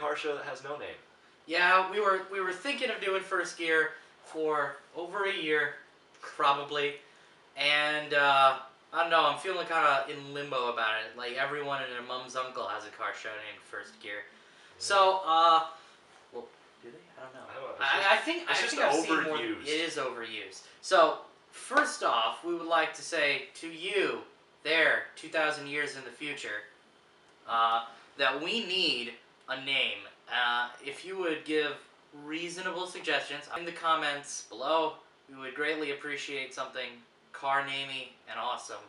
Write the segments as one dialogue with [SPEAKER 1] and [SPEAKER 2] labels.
[SPEAKER 1] car show that has no name.
[SPEAKER 2] Yeah, we were thinking of doing First Gear for over a year, probably, and I don't know. I'm feeling kind of in limbo about it. Like everyone and their mom's uncle has a car show named First Gear. Yeah. So, well, do they? I don't know. I think I've seen more. It is overused. So, first off, we would like to say to you, there, 2,000 years in the future, that we need a name. If you would give reasonable suggestions in the comments below, we would greatly appreciate something car-namey and awesome.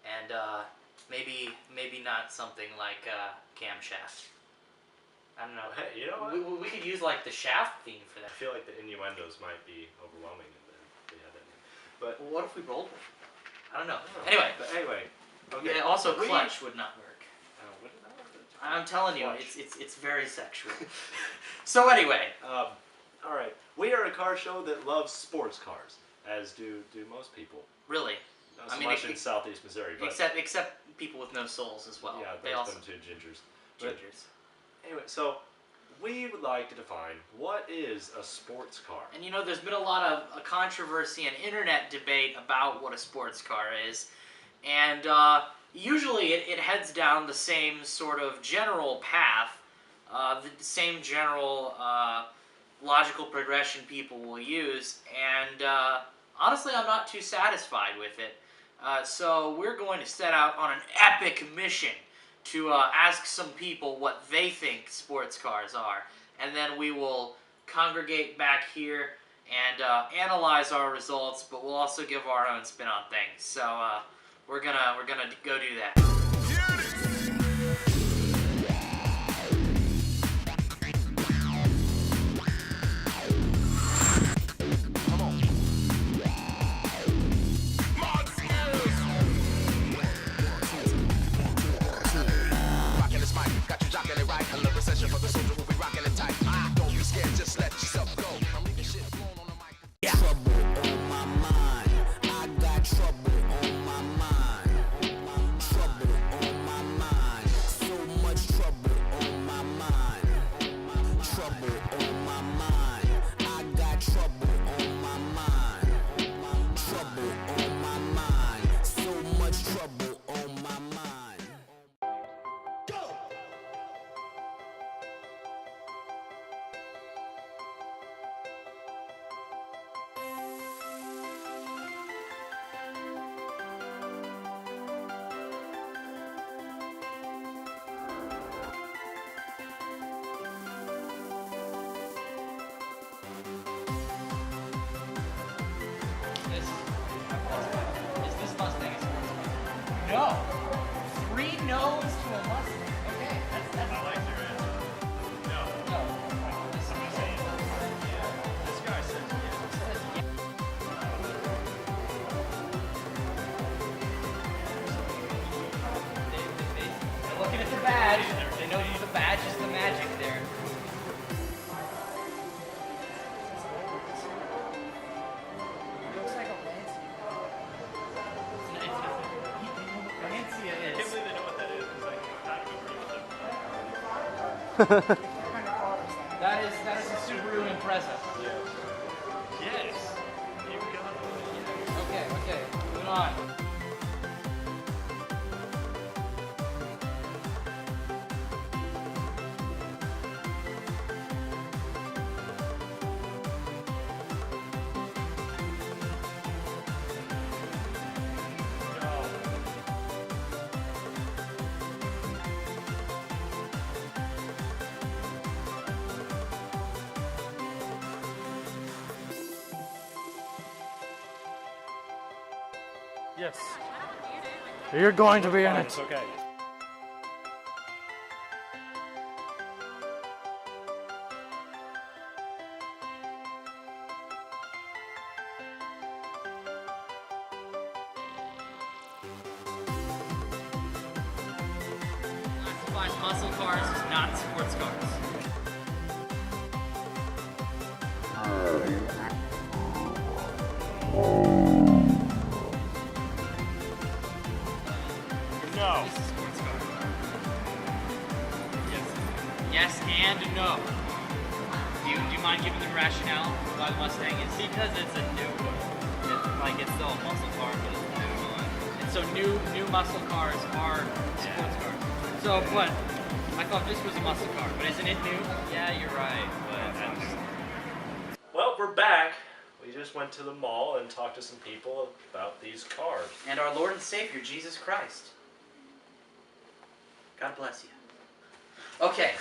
[SPEAKER 2] And maybe not something like camshaft. I don't know. Hey, you know what? We could use like the shaft theme for that.
[SPEAKER 1] I feel like the innuendos might be overwhelming if they had that name. But
[SPEAKER 2] well, what if we rolled one? I don't know.
[SPEAKER 1] Anyway. Okay.
[SPEAKER 2] Yeah, also clutch would not work.
[SPEAKER 1] Would it not work?
[SPEAKER 2] I'm telling you, it's very sexual. So anyway,
[SPEAKER 1] all right. We are a car show that loves sports cars, as do most people.
[SPEAKER 2] Really?
[SPEAKER 1] Not so much in Southeast Missouri, but
[SPEAKER 2] except people with no souls as well.
[SPEAKER 1] Yeah,
[SPEAKER 2] they also
[SPEAKER 1] them two gingers.
[SPEAKER 2] Gingers.
[SPEAKER 1] Anyway, so we would like to define what is a sports car.
[SPEAKER 2] And you know, there's been a lot of controversy and internet debate about what a sports car is, and usually it heads down the same sort of general path, the same general logical progression people will use, and honestly, I'm not too satisfied with it. So we're going to set out on an epic mission to ask some people what they think sports cars are, and then we will congregate back here and analyze our results, but we'll also give our own spin on things. So we're gonna go do that. No. 3 no's to a Mustang. Okay, that's
[SPEAKER 3] I like your answer. No. Somebody say yeah. This guy says yeah.
[SPEAKER 2] They're looking at the badge. They know the badge is the magic there. That is a Subaru Impreza.
[SPEAKER 3] Yes. Here we go.
[SPEAKER 2] Okay, moving on.
[SPEAKER 3] Yes.
[SPEAKER 4] You're going to be in it.
[SPEAKER 3] It's okay.
[SPEAKER 2] Classifies muscle cars as not sports cars.
[SPEAKER 3] No.
[SPEAKER 2] This is sports car. Yes.
[SPEAKER 5] Yes and no. Do you mind giving the rationale why the Mustang is?
[SPEAKER 3] Because it's a new one. It's still a muscle car, but it's a new one.
[SPEAKER 5] And so new muscle cars are sports cars. So, but I thought this was a muscle car, but isn't it new?
[SPEAKER 3] Yeah, you're right, but that's
[SPEAKER 1] Well, we're back. We just went to the mall and talked to some people about these cars.
[SPEAKER 2] And our Lord and Savior, Jesus Christ. God bless you. Okay.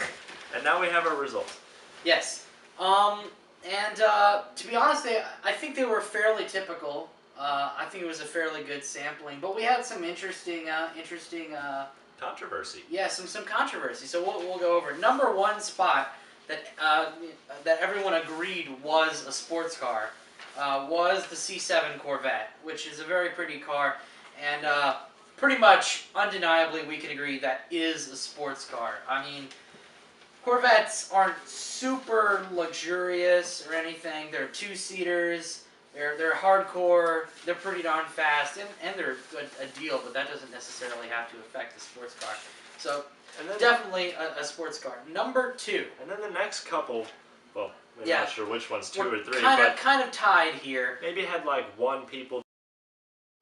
[SPEAKER 1] And now we have our results.
[SPEAKER 2] Yes. To be honest, I think they were fairly typical. I think it was a fairly good sampling, but we had some interesting.
[SPEAKER 1] Controversy.
[SPEAKER 2] Yeah, some controversy. So we'll go over it. Number one spot that everyone agreed was a sports car was the C7 Corvette, which is a very pretty car, and pretty much undeniably we can agree that is a sports car. I mean, Corvettes aren't super luxurious or anything. They're two-seaters. They're hardcore. They're pretty darn fast, and they're a deal. But that doesn't necessarily have to affect the sports car. So
[SPEAKER 1] And then,
[SPEAKER 2] definitely a sports car. Number two.
[SPEAKER 1] and then the next couple, well, I'm
[SPEAKER 2] Yeah.
[SPEAKER 1] not sure which one's 2
[SPEAKER 2] We're
[SPEAKER 1] or 3,
[SPEAKER 2] kind of tied here.
[SPEAKER 1] but maybe had like one people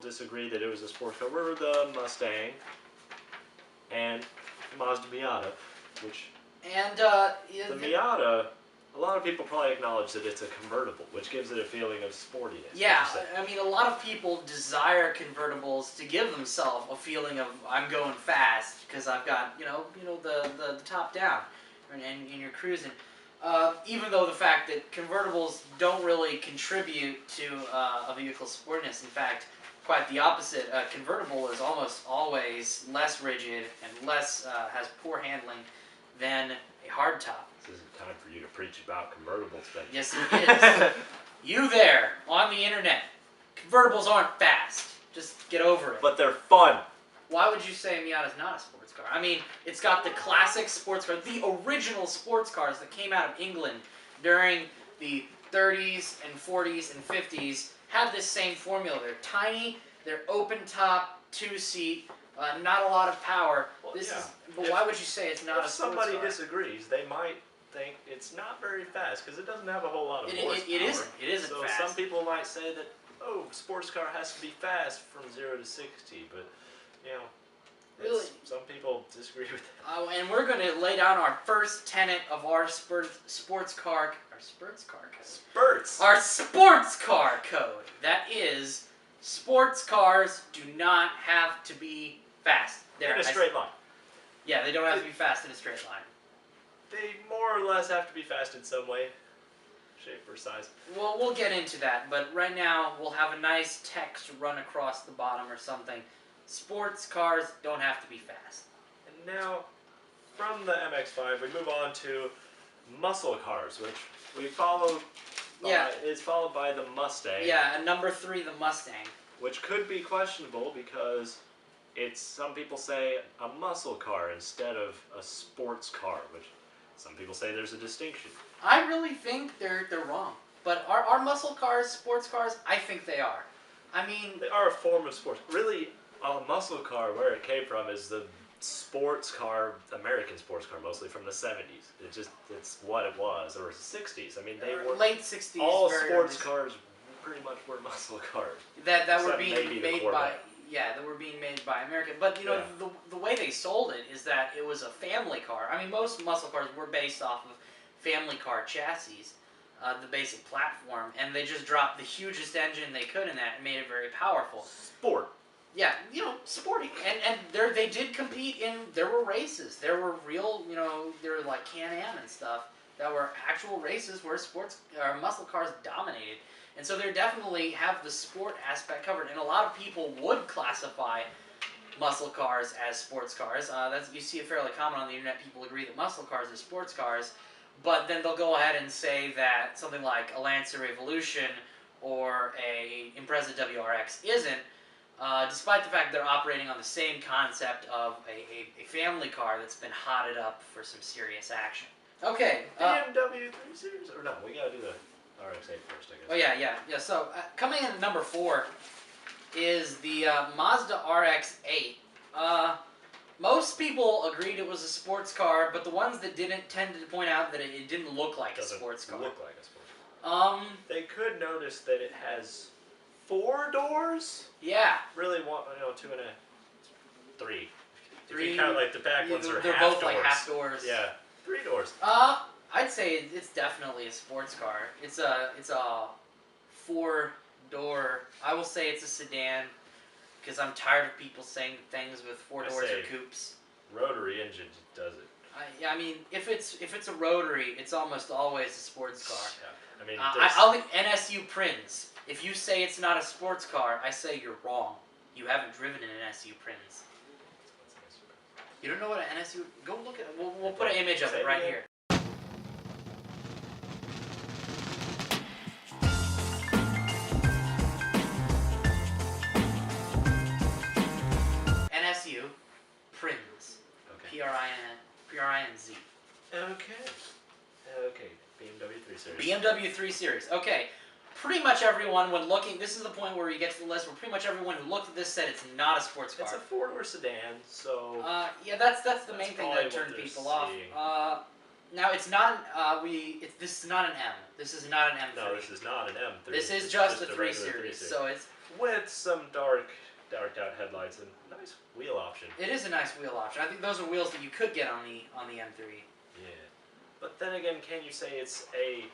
[SPEAKER 1] disagree that it was a sports car. Were the Mustang and Mazda Miata, which
[SPEAKER 2] And
[SPEAKER 1] the Miata, a lot of people probably acknowledge that it's a convertible, which gives it a feeling of sportiness.
[SPEAKER 2] yeah,
[SPEAKER 1] would you say?
[SPEAKER 2] I mean, a lot of people desire convertibles to give themselves a feeling of I'm going fast because I've got the top down, and you're cruising. Even though the fact that convertibles don't really contribute to a vehicle's sportiness, in fact, quite the opposite. A convertible is almost always less rigid and less has poor handling than a hardtop.
[SPEAKER 1] This isn't time for you to preach about convertibles, Benji.
[SPEAKER 2] Yes, it is. You there on the internet, convertibles aren't fast. Just get over it.
[SPEAKER 1] But they're fun.
[SPEAKER 2] Why would you say Miata's not a sports car? I mean, it's got the classic sports car, the original sports cars that came out of England during the 30s and 40s and 50s have this same formula. They're tiny, they're open top, two-seat, not a lot of power.
[SPEAKER 1] Well,
[SPEAKER 2] This
[SPEAKER 1] yeah.
[SPEAKER 2] is, but
[SPEAKER 1] If-
[SPEAKER 2] why would you say it's not a
[SPEAKER 1] If
[SPEAKER 2] sports
[SPEAKER 1] somebody
[SPEAKER 2] car?
[SPEAKER 1] disagrees, they might think it's not very fast because it doesn't have a whole lot of
[SPEAKER 2] It
[SPEAKER 1] horsepower.
[SPEAKER 2] isn't. It isn't
[SPEAKER 1] so
[SPEAKER 2] fast.
[SPEAKER 1] some people might say that, oh, sports car has to be fast from 0 to 60, but
[SPEAKER 2] Really?
[SPEAKER 1] some people disagree with that.
[SPEAKER 2] And we're going to lay down our first tenet of our sports car
[SPEAKER 1] Spurts.
[SPEAKER 2] our sports car code. That is, sports cars do not have to be fast.
[SPEAKER 1] In a straight line.
[SPEAKER 2] Yeah, they don't have to be fast in a straight line.
[SPEAKER 1] They more or less have to be fast in some way, shape, or size.
[SPEAKER 2] Well, we'll get into that, but right now we'll have a nice text run across the bottom or something. Sports cars don't have to be fast.
[SPEAKER 1] And now, from the MX-5, we move on to muscle cars, which we follow.
[SPEAKER 2] Yeah.
[SPEAKER 1] Is followed by the Mustang.
[SPEAKER 2] Yeah, and number 3, the Mustang.
[SPEAKER 1] Which could be questionable because it's, some people say, a muscle car instead of a sports car, which some people say there's a distinction.
[SPEAKER 2] I really think they're wrong. But are muscle cars sports cars? I think they are. I mean,
[SPEAKER 1] They are a form of sports. Really, a muscle car, where it came from, is the sports car, American sports car, mostly from the 70s. It's what it was, or 60s. I mean, they were
[SPEAKER 2] late 60s.
[SPEAKER 1] all
[SPEAKER 2] very
[SPEAKER 1] sports
[SPEAKER 2] early-
[SPEAKER 1] cars pretty much were muscle cars.
[SPEAKER 2] that were
[SPEAKER 1] except
[SPEAKER 2] being
[SPEAKER 1] maybe the
[SPEAKER 2] made by
[SPEAKER 1] Corvette.
[SPEAKER 2] that were being made by American. But
[SPEAKER 1] Yeah.
[SPEAKER 2] the way they sold it is that it was a family car. I mean, most muscle cars were based off of family car chassis, the basic platform, and they just dropped the hugest engine they could in that and made it very powerful.
[SPEAKER 1] Sport.
[SPEAKER 2] Yeah, sporty. And they did compete in, there were races. There were real, there were like Can-Am and stuff that were actual races where muscle cars dominated. And so they definitely have the sport aspect covered. And a lot of people would classify muscle cars as sports cars. You see it fairly common on the internet. People agree that muscle cars are sports cars. But then they'll go ahead and say that something like a Lancer Evolution or a Impreza WRX isn't. Despite the fact they're operating on the same concept of a family car that's been hotted up for some serious action. Okay.
[SPEAKER 1] BMW 3 Series? Or no, we gotta do the RX-8 first, I guess.
[SPEAKER 2] Oh yeah. So coming in at number 4 is the Mazda RX-8. Most people agreed it was a sports car, but the ones that didn't tended to point out that it didn't look like a sports car.
[SPEAKER 1] Look like a sports car. They could notice that it has 4 doors.
[SPEAKER 2] Yeah.
[SPEAKER 1] Really, 2 and 3.
[SPEAKER 2] Three.
[SPEAKER 1] If you count like the back ones are
[SPEAKER 2] They're
[SPEAKER 1] half
[SPEAKER 2] both
[SPEAKER 1] doors.
[SPEAKER 2] like half doors.
[SPEAKER 1] Yeah, 3 doors.
[SPEAKER 2] I'd say it's definitely a sports car. It's a 4-door. I will say it's a sedan because I'm tired of people saying things with 4 doors or coupes.
[SPEAKER 1] Rotary engine does it.
[SPEAKER 2] I mean, if it's a rotary, it's almost always a sports car.
[SPEAKER 1] Yeah. I mean,
[SPEAKER 2] I'll think NSU Prinz. If you say it's not a sports car, I say you're wrong. You haven't driven an NSU Prinz. You don't know what an NSU? Go look at it. We'll put an image of it right here. NSU Prinz.
[SPEAKER 1] Okay.
[SPEAKER 2] P-R-I-N-Z.
[SPEAKER 1] Okay. BMW 3 Series.
[SPEAKER 2] BMW 3 Series. Okay. Pretty much everyone, when looking, this is the point where you get to the list where pretty much everyone who looked at this said it's not a sports car.
[SPEAKER 1] It's a 4-door sedan, so.
[SPEAKER 2] Yeah, that's the main thing that turned people off. Now it's not. This is not an M. This is not an M3.
[SPEAKER 1] No, this is not an M3.
[SPEAKER 2] This is just the 3 Series. So it's
[SPEAKER 1] with some darked out headlights and nice wheel option.
[SPEAKER 2] It is a nice wheel option. I think those are wheels that you could get on the M3.
[SPEAKER 1] Yeah, but then again, can you say it's a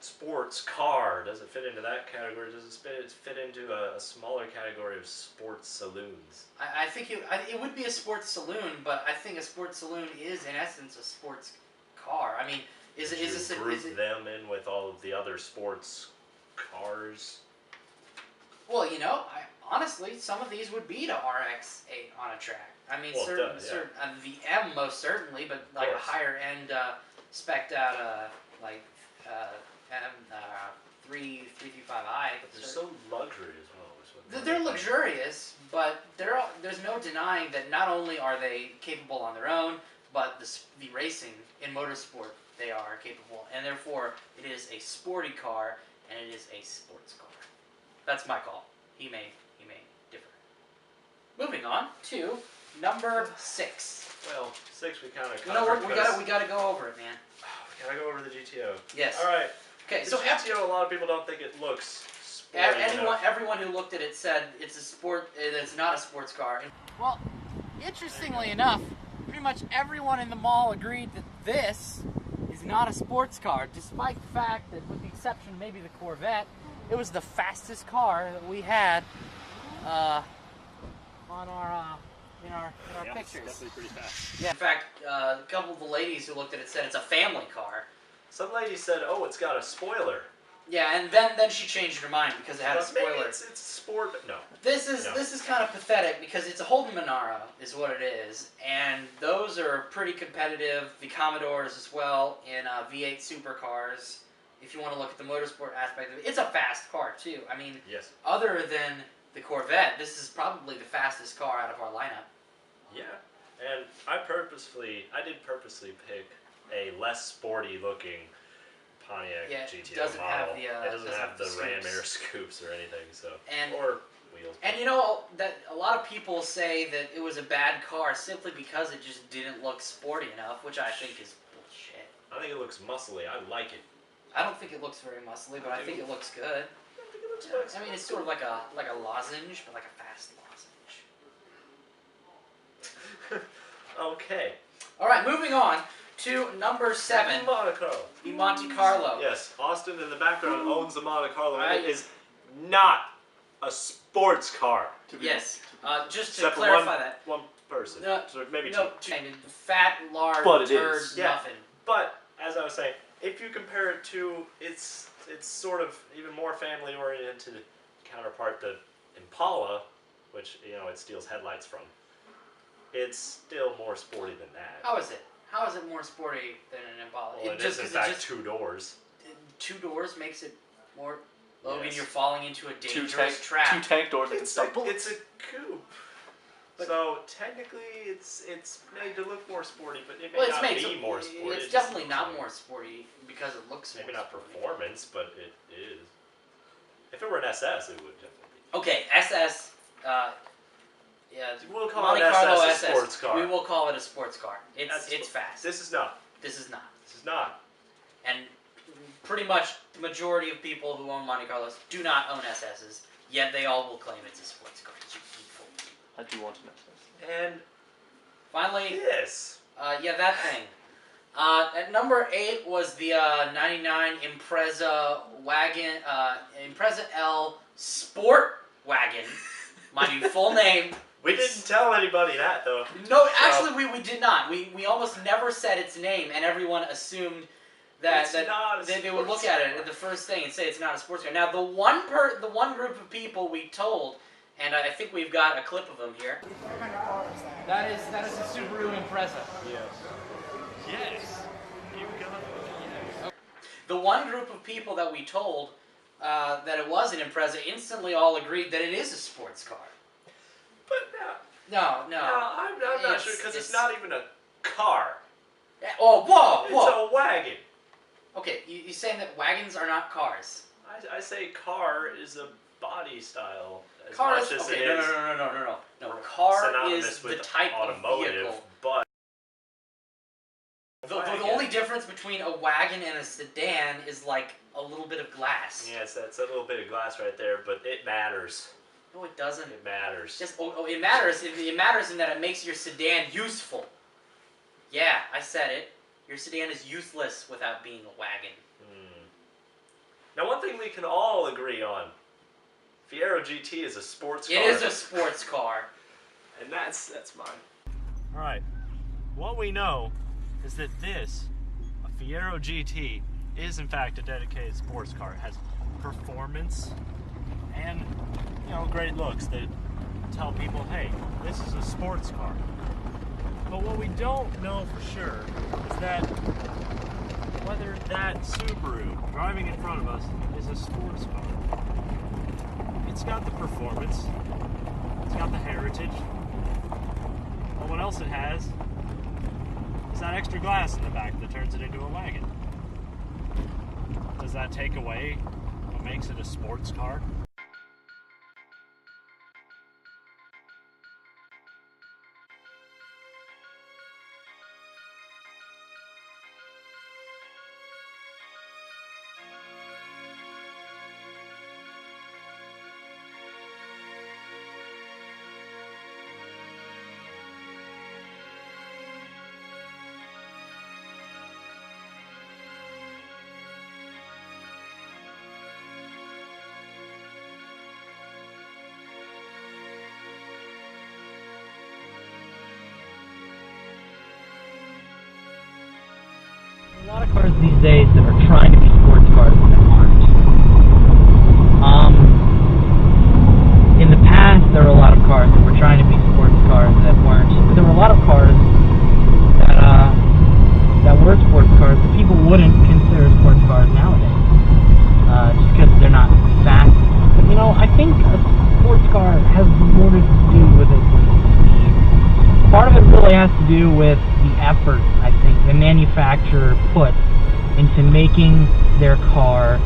[SPEAKER 1] sports car? Does it fit into that category? Does it fit into a smaller category of sports saloons?
[SPEAKER 2] I think it would be a sports saloon, but I think a sports saloon is in essence a sports car. I mean, is it
[SPEAKER 1] group them in with all of the other sports cars?
[SPEAKER 2] Well, honestly, some of these would beat a RX-8 on a track. I mean, certain the M most certainly, but like a higher end spec'd out M335i.
[SPEAKER 1] But they're so luxury as well.
[SPEAKER 2] They're luxurious, but there's no denying that not only are they capable on their own, but the racing in motorsport they are capable, and therefore it is a sporty car and it is a sports car. That's my call. He may differ. Moving on to number 6.
[SPEAKER 1] Well, 6 we kind of
[SPEAKER 2] we gotta go over it, man.
[SPEAKER 1] We gotta go over the GTO.
[SPEAKER 2] Yes.
[SPEAKER 1] All right.
[SPEAKER 2] Okay,
[SPEAKER 1] the
[SPEAKER 2] so
[SPEAKER 1] GTO, a lot of people don't think it looks sporty
[SPEAKER 2] everyone who looked at it said it's not a sports car.
[SPEAKER 5] Well, interestingly enough, pretty much everyone in the mall agreed that this is not a sports car, despite the fact that, with the exception of maybe the Corvette, it was the fastest car that we had on in our pictures.
[SPEAKER 3] Definitely pretty fast.
[SPEAKER 2] Yeah. In fact, a couple of the ladies who looked at it said it's a family car.
[SPEAKER 1] Some lady said, "Oh, it's got a spoiler."
[SPEAKER 2] Yeah, and then she changed her mind because it had a spoiler.
[SPEAKER 1] Maybe it's sport, but no.
[SPEAKER 2] This is kind of pathetic because it's a Holden Monaro is what it is, and those are pretty competitive. The Commodores as well in V8 supercars. If you want to look at the motorsport aspect of it, it's a fast car too. I mean,
[SPEAKER 1] yes.
[SPEAKER 2] Other than the Corvette, this is probably the fastest car out of our lineup.
[SPEAKER 1] Yeah, and I did purposely pick a less sporty looking Pontiac GTO
[SPEAKER 2] doesn't
[SPEAKER 1] model.
[SPEAKER 2] Have the,
[SPEAKER 1] it doesn't have the
[SPEAKER 2] scoops.
[SPEAKER 1] Ram Air scoops or anything, or wheels.
[SPEAKER 2] And that a lot of people say that it was a bad car simply because it just didn't look sporty enough, which I think is bullshit.
[SPEAKER 1] I think it looks muscly. I like it.
[SPEAKER 2] I don't think it looks very muscly, but I think it looks good.
[SPEAKER 1] I think it looks nice.
[SPEAKER 2] I mean, it's sort of like a lozenge, but like a fast lozenge.
[SPEAKER 1] Okay.
[SPEAKER 2] All right, moving on to number 7.
[SPEAKER 1] Monte Carlo.
[SPEAKER 2] The Monte Carlo.
[SPEAKER 1] Yes, Austin in the background owns the Monte Carlo, and it is not a sports car.
[SPEAKER 2] Yes, just to clarify that.
[SPEAKER 1] One person. So maybe
[SPEAKER 2] two.
[SPEAKER 1] two.
[SPEAKER 2] Fat, large,
[SPEAKER 1] but it
[SPEAKER 2] turd
[SPEAKER 1] is.
[SPEAKER 2] muffin.
[SPEAKER 1] But, as I was saying, if you compare it to its sort of even more family-oriented counterpart, the Impala, which, it steals headlights from, it's still more sporty than that.
[SPEAKER 2] How is it? How is it more sporty than an Impala?
[SPEAKER 1] Well, it is in fact 2 doors.
[SPEAKER 2] 2 doors makes it more... Logan,
[SPEAKER 1] Yes.
[SPEAKER 2] you're falling into a dangerous trap.
[SPEAKER 3] 2 tank doors.
[SPEAKER 1] It's a coupe. So technically, it's made to look more sporty, but it may not be more sporty.
[SPEAKER 2] It's definitely not more sporty because it looks
[SPEAKER 1] maybe
[SPEAKER 2] more
[SPEAKER 1] not
[SPEAKER 2] sporty.
[SPEAKER 1] performance, but it is. If it were an SS, it would definitely be.
[SPEAKER 2] Okay, SS.
[SPEAKER 1] We'll call
[SPEAKER 2] Monte
[SPEAKER 1] it
[SPEAKER 2] Carlo
[SPEAKER 1] SS a
[SPEAKER 2] SS.
[SPEAKER 1] sports car.
[SPEAKER 2] We will call it a sports car.
[SPEAKER 1] That's
[SPEAKER 2] It's fast.
[SPEAKER 1] This is not.
[SPEAKER 2] This is not.
[SPEAKER 1] This is not.
[SPEAKER 2] And pretty much the majority of people who own Monte Carlos do not own SSs, yet they all will claim it's a sports car. You fool.
[SPEAKER 6] I do want an SS.
[SPEAKER 1] And
[SPEAKER 2] Finally,
[SPEAKER 1] this.
[SPEAKER 2] yeah, that thing. At number 8 was the 99 Impreza wagon, Impreza L Sport Wagon. Mind you, full name.
[SPEAKER 1] We didn't tell anybody that though.
[SPEAKER 2] No, actually, we did not. We almost never said its name, and everyone assumed that they would look at it at the first thing and say it's not a sports car. Now, the one group of people we told, and I think we've got a clip of them here. That is a Subaru Impreza.
[SPEAKER 1] Yes. You got it. Yes.
[SPEAKER 2] The one group of people that we told that it was an Impreza instantly all agreed that it is a sports car.
[SPEAKER 1] But
[SPEAKER 2] No.
[SPEAKER 1] I'm not sure because it's not even a car.
[SPEAKER 2] Oh, whoa!
[SPEAKER 1] It's a wagon.
[SPEAKER 2] Okay, you saying that wagons are not cars?
[SPEAKER 1] I say car is a body style as
[SPEAKER 2] Car
[SPEAKER 1] much
[SPEAKER 2] is
[SPEAKER 1] as
[SPEAKER 2] okay.
[SPEAKER 1] it is
[SPEAKER 2] No. Car
[SPEAKER 1] synonymous
[SPEAKER 2] is the
[SPEAKER 1] with
[SPEAKER 2] type
[SPEAKER 1] automotive,
[SPEAKER 2] of vehicle.
[SPEAKER 1] but
[SPEAKER 2] The only difference between a wagon and a sedan is like a little bit of glass.
[SPEAKER 1] yes, that's a little bit of glass right there, but it matters.
[SPEAKER 2] No, it doesn't.
[SPEAKER 1] It matters.
[SPEAKER 2] It matters. It matters in that it makes your sedan useful. Yeah, I said it. Your sedan is useless without being a wagon.
[SPEAKER 1] Now, one thing we can all agree on: Fiero GT is a sports car.
[SPEAKER 2] It is a sports car.
[SPEAKER 1] And that's mine. All right. What we know is that this, a Fiero GT, is in fact a dedicated sports car. It has performance and, great looks that tell people, hey, this is a sports car. But what we don't know for sure is that whether that Subaru driving in front of us is a sports car. It's got the performance, it's got the heritage, but what else it has is that extra glass in the back that turns it into a wagon. Does that take away what makes it a sports car?
[SPEAKER 5] A lot of cars these days that are trying to be sports cars that aren't. In the past, there were a lot of cars that were trying to be sports cars that weren't. But there were a lot of cars that were sports cars that people wouldn't consider sports cars nowadays, just because they're not fast. But I think a sports car has more to do with its speed. Part of it really has to do with the effort, I think, the manufacturer puts into making their car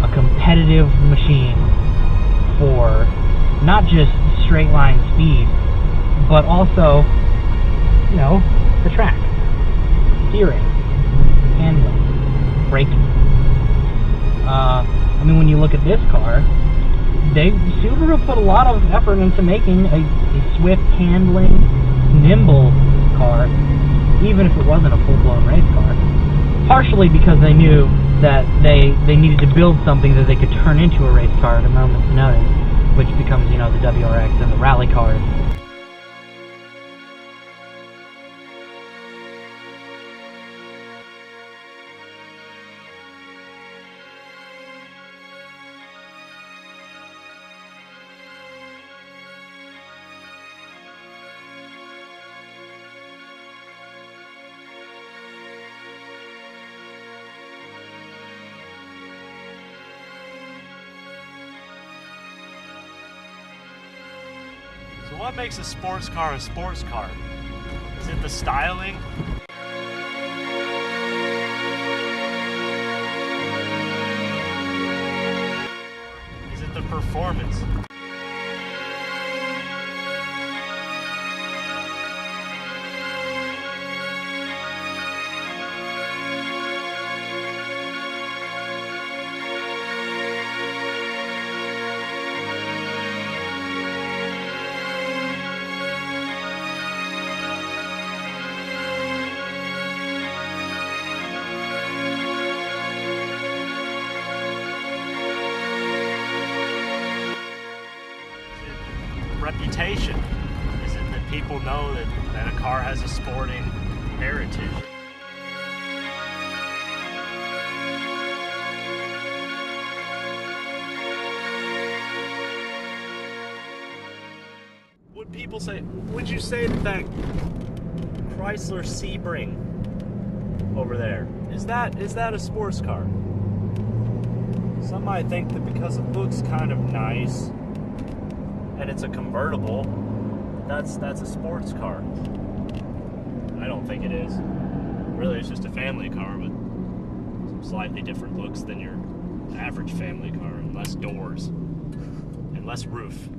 [SPEAKER 5] a competitive machine for not just straight line speed, but also, the track, steering, handling, braking. When you look at this car, Subaru put a lot of effort into making a swift handling, nimble car, even if it wasn't a full-blown race car. Partially because they knew that they needed to build something that they could turn into a race car at a moment's notice, which becomes, the WRX and the rally cars.
[SPEAKER 1] So what makes a sports car a sports car? Is it the styling? Is it the performance? reputation? Is it that people know that a car has a sporting heritage? Would you say that Chrysler Sebring over there, is that a sports car? Some might think that because it looks kind of nice and it's a convertible, that's a sports car. I don't think it is. Really, it's just a family car with some slightly different looks than your average family car, and less doors and less roof.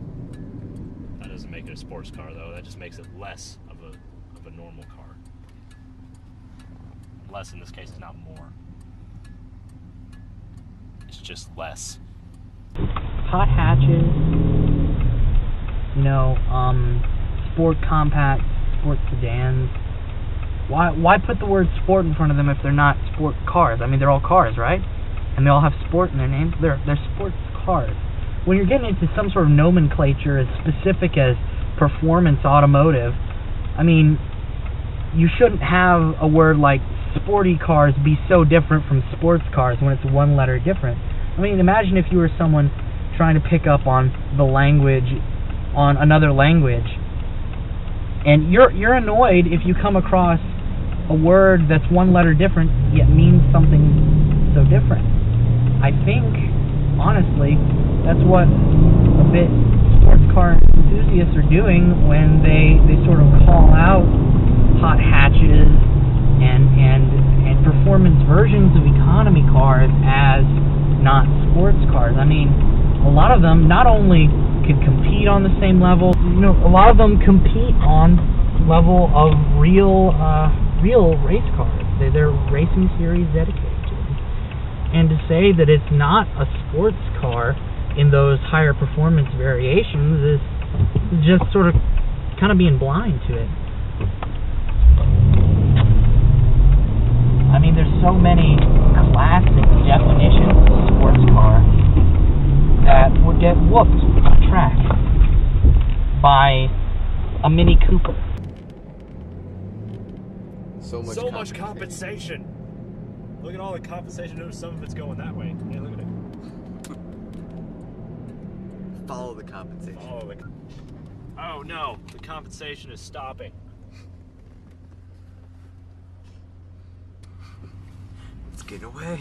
[SPEAKER 1] That doesn't make it a sports car, though. That just makes it less of a normal car. Less in this case is not more. It's just less.
[SPEAKER 5] Hot hatches, sport compact, sport sedans. Why put the word sport in front of them if they're not sport cars? I mean, they're all cars, right? And they all have sport in their names. They're sports cars. When you're getting into some sort of nomenclature as specific as performance automotive, I mean, you shouldn't have a word like sporty cars be so different from sports cars when it's one letter different. I mean, imagine if you were someone trying to pick up on the language, on another language, and you're annoyed if you come across a word that's one letter different yet means something so different. I think, honestly, that's what a bit sports car enthusiasts are doing when they sort of call out hot hatches and performance versions of economy cars as not sports cars. I mean, a lot of them not only could compete on the same level, a lot of them compete on level of real race cars. They're racing series dedicated to them. And to say that it's not a sports car in those higher performance variations is just sort of kind of being blind to it. I mean, there's so many classic definitions of sports car that would get whooped on track by a Mini Cooper.
[SPEAKER 1] So much compensation. Look at all the compensation. Notice some of it's going that way. Hey, look at it.
[SPEAKER 6] Follow the compensation.
[SPEAKER 1] Oh no, the compensation is stopping.
[SPEAKER 6] Let's get away.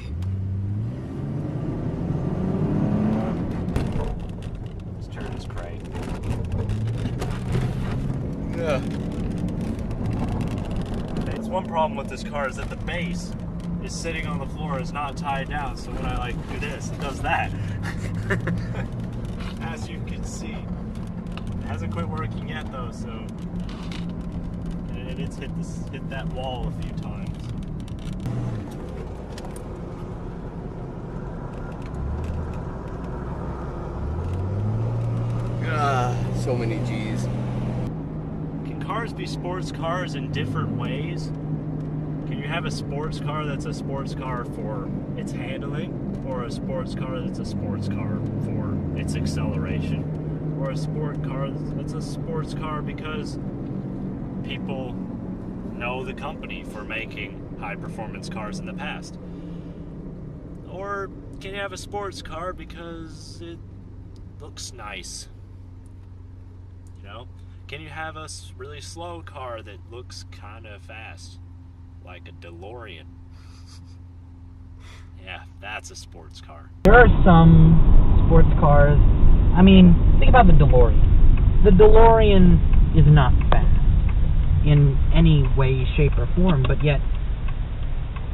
[SPEAKER 1] Let's turn this crane.
[SPEAKER 6] Yeah.
[SPEAKER 1] It's one problem with this car is that the base is sitting on the floor, is not tied down, so when I do this, it does that. As you can see. It hasn't quit working yet though, so and it's hit that wall a few times.
[SPEAKER 6] So many G's.
[SPEAKER 1] Can cars be sports cars in different ways? Can you have a sports car that's a sports car for its handling, or a sports car that's a sports car for its acceleration, or a sport car that's a sports car because people know the company for making high performance cars in the past? Or can you have a sports car because it looks nice? Can you have a really slow car that looks kind of fast, like a DeLorean? Yeah, that's a sports car.
[SPEAKER 5] There are some sports cars. I mean, think about the DeLorean. The DeLorean is not fast in any way, shape, or form, but yet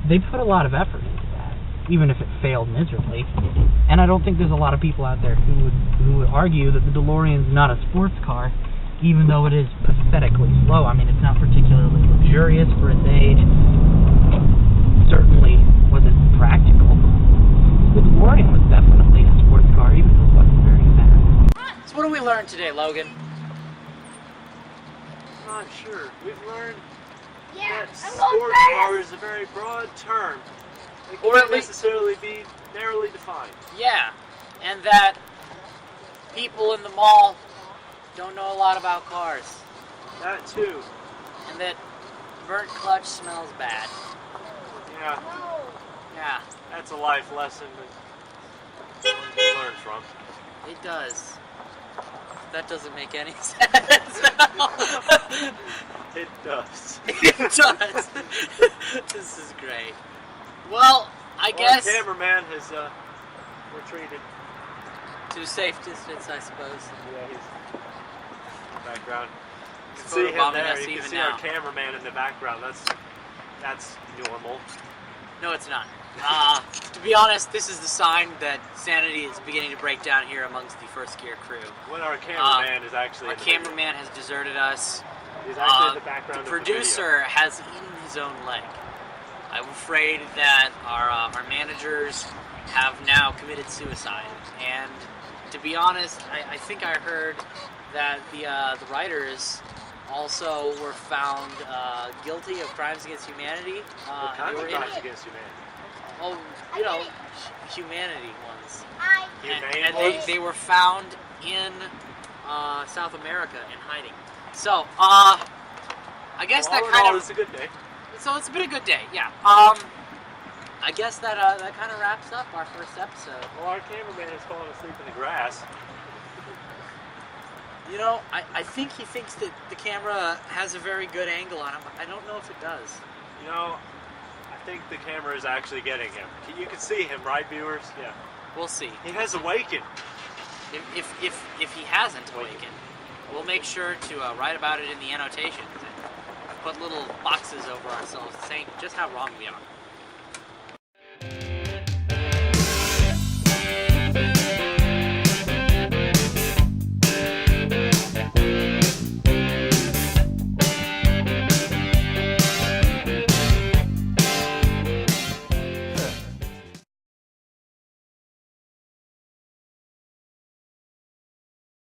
[SPEAKER 5] they put a lot of effort into that, even if it failed miserably. And I don't think there's a lot of people out there who would argue that the DeLorean's not a sports car, even though it is pathetically slow. I mean, it's not particularly luxurious for its age. Certainly wasn't practical. The DeLorean was definitely a sports car, even though it wasn't very fast. So what did we learn today, Logan?
[SPEAKER 1] I'm not sure. We've learned that sports car is a very broad term. It can't necessarily be narrowly defined.
[SPEAKER 5] Yeah, and that people in the mall don't know a lot about cars,
[SPEAKER 1] That too.
[SPEAKER 5] and that burnt clutch smells bad.
[SPEAKER 1] Yeah,
[SPEAKER 5] Yeah,
[SPEAKER 1] that's a life lesson that one can learn from.
[SPEAKER 5] it does. That doesn't make any sense.
[SPEAKER 1] It does.
[SPEAKER 5] It does. This is great. Well, I guess
[SPEAKER 1] Our cameraman has retreated.
[SPEAKER 5] to safe distance, I suppose.
[SPEAKER 1] Yeah, he's in the background. You
[SPEAKER 5] He's
[SPEAKER 1] can see him
[SPEAKER 5] photobombing
[SPEAKER 1] there.
[SPEAKER 5] us
[SPEAKER 1] You can
[SPEAKER 5] even
[SPEAKER 1] see
[SPEAKER 5] now.
[SPEAKER 1] our cameraman in the background. That's normal.
[SPEAKER 5] No, it's not. To be honest, this is the sign that sanity is beginning to break down here amongst the First Gear crew.
[SPEAKER 1] When our cameraman is actually
[SPEAKER 5] Our
[SPEAKER 1] in the video.
[SPEAKER 5] cameraman has deserted us.
[SPEAKER 1] He's actually in the background
[SPEAKER 5] The
[SPEAKER 1] of the video.
[SPEAKER 5] producer has eaten his own leg. I'm afraid that our managers have now committed suicide. And to be honest, I think I heard that the writers also were found guilty of crimes against humanity.
[SPEAKER 1] What kind
[SPEAKER 5] they
[SPEAKER 1] of
[SPEAKER 5] were in
[SPEAKER 1] crimes
[SPEAKER 5] it.
[SPEAKER 1] against humanity?
[SPEAKER 5] Oh, you know, humanity ones.
[SPEAKER 1] Humane
[SPEAKER 5] And
[SPEAKER 1] ones?
[SPEAKER 5] they were found in South America in hiding. So, I guess
[SPEAKER 1] Well,
[SPEAKER 5] that
[SPEAKER 1] all in
[SPEAKER 5] kind
[SPEAKER 1] all,
[SPEAKER 5] of.
[SPEAKER 1] it's a good day.
[SPEAKER 5] So it's been a good day, yeah. I guess that that kind of wraps up our first episode.
[SPEAKER 1] Well, our cameraman has fallen asleep in the grass.
[SPEAKER 5] You know, I think he thinks that the camera has a very good angle on him. I don't know if it does.
[SPEAKER 1] You know, I think the camera is actually getting him. You can see him, right, viewers? Yeah.
[SPEAKER 5] We'll see.
[SPEAKER 1] He has awakened.
[SPEAKER 5] If he hasn't awakened, we'll make sure to write about it in the annotations and put little boxes over ourselves saying just how wrong we are.